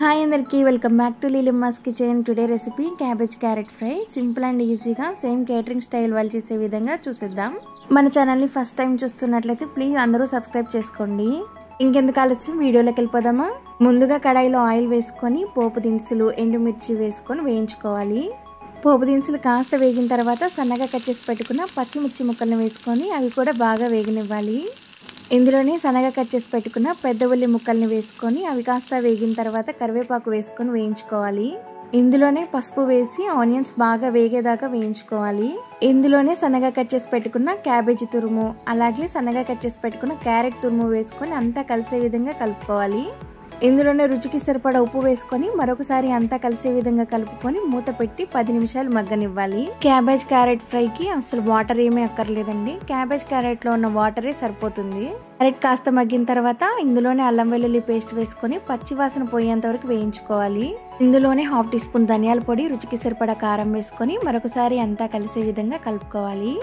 Hi అందరికీ welcome back to Leelamma's kitchen. Today recipe cabbage carrot fry. Simple and ఈజీగా same catering style వాళ్ళు చేసే విధంగా చూసేద్దాం. మన ఛానల్ని ఫస్ట్ టైం చూస్తున్నట్లయితే ప్లీజ్ అందరూ సబ్స్క్రైబ్ చేసుకోండి. ఇంకెందుకు ఆలస్యం వీడియోలోకి వెళ్ళిపోదామా. ముందుగా కడాయిలో ఆయిల్ వేసుకొని పోపు దినుసులు ఎండుమిర్చి వేసుకొని వేయించుకోవాలి. పోపు దినుసులు కాస్త వేగిన తర్వాత సన్నగా కట్ చేసి పెట్టుకున్న పచ్చిమిర్చి ముక్కలను వేసుకొని అవి కూడా బాగా వేగనివ్వాలి. ఇందులోనే సన్నగా కట్ చేసి పెట్టుకున్న పెద్ద ఉల్లి ముక్కల్ని వేసుకొని అవి కాస్త వేగిన తర్వాత కరివేపాకు వేసుకొని వేయించుకోవాలి. ఇందులోనే పసుపు వేసి ఆనియన్స్ బాగా వేగేదాకా వేయించుకోవాలి. ఇందులోనే సన్నగా కట్ చేసి పెట్టుకున్న క్యాబేజీ తురుము అలాగే సన్నగా కట్ చేసి పెట్టుకున్న క్యారెట్ తురుము వేసుకొని అంతా కలిసే విధంగా కలుపుకోవాలి. ఇందులోనే రుచికి సరిపడా ఉప్పు వేసుకొని మరొకసారి అంతా కలిసే విధంగా కలుపుకొని మూత పెట్టి 10 నిమిషాలు మగ్గనివ్వాలి. క్యాబేజ్ క్యారెట్ ఫ్రైకి అసలు వాటర్ ఏమీ అక్కర్లేదండి. క్యాబేజ్ క్యారెట్ లో ఉన్న వాటరే సరిపోతుంది. క్యారెట్ కాస్త మగ్గిన తర్వాత ఇందులోనే అల్లం వెల్లుల్లి పేస్ట్ వేసుకొని పచ్చి వాసన పోయేంత వరకు వేయించుకోవాలి. ఇందులోనే 1/2 టీ స్పూన్ ధనియాల పొడి, రుచికి సరిపడా కారం వేసుకొని మరొకసారి అంతా కలిసే విధంగా కలుపుకోవాలి.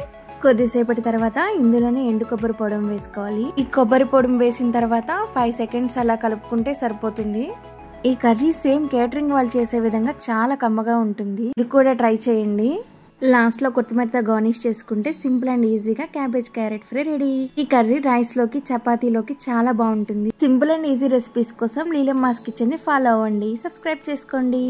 కొద్దిసేపటి తర్వాత ఇందులోనే ఎండు కొబ్బరి పొడి వేసుకోవాలి. ఈ కొబ్బరి పొడి వేసిన తర్వాత 5 సెకండ్స్ అలా కలుపుకుంటే సరిపోతుంది. ఈ కర్రీ సేమ్ కేటరింగ్ వాళ్ళు చేసే విధంగా చాలా కమ్మగా ఉంటుంది. మీరు కూడా ట్రై చేయండి. లాస్ట్ లో కొత్తిమీరతో గార్నిష్ చేసుకుంటే సింపుల్ అండ్ ఈజీగా క్యాబేజ్ క్యారెట్ ఫ్రై రెడీ. ఈ కర్రీ రైస్ లోకి చపాతీలోకి చాలా బాగుంటుంది. సింపుల్ అండ్ ఈజీ రెసిపీస్ కోసం లీలమ్మాస్ కిచెన్ ని ఫాలో అవ్వండి, సబ్స్క్రైబ్ చేసుకోండి.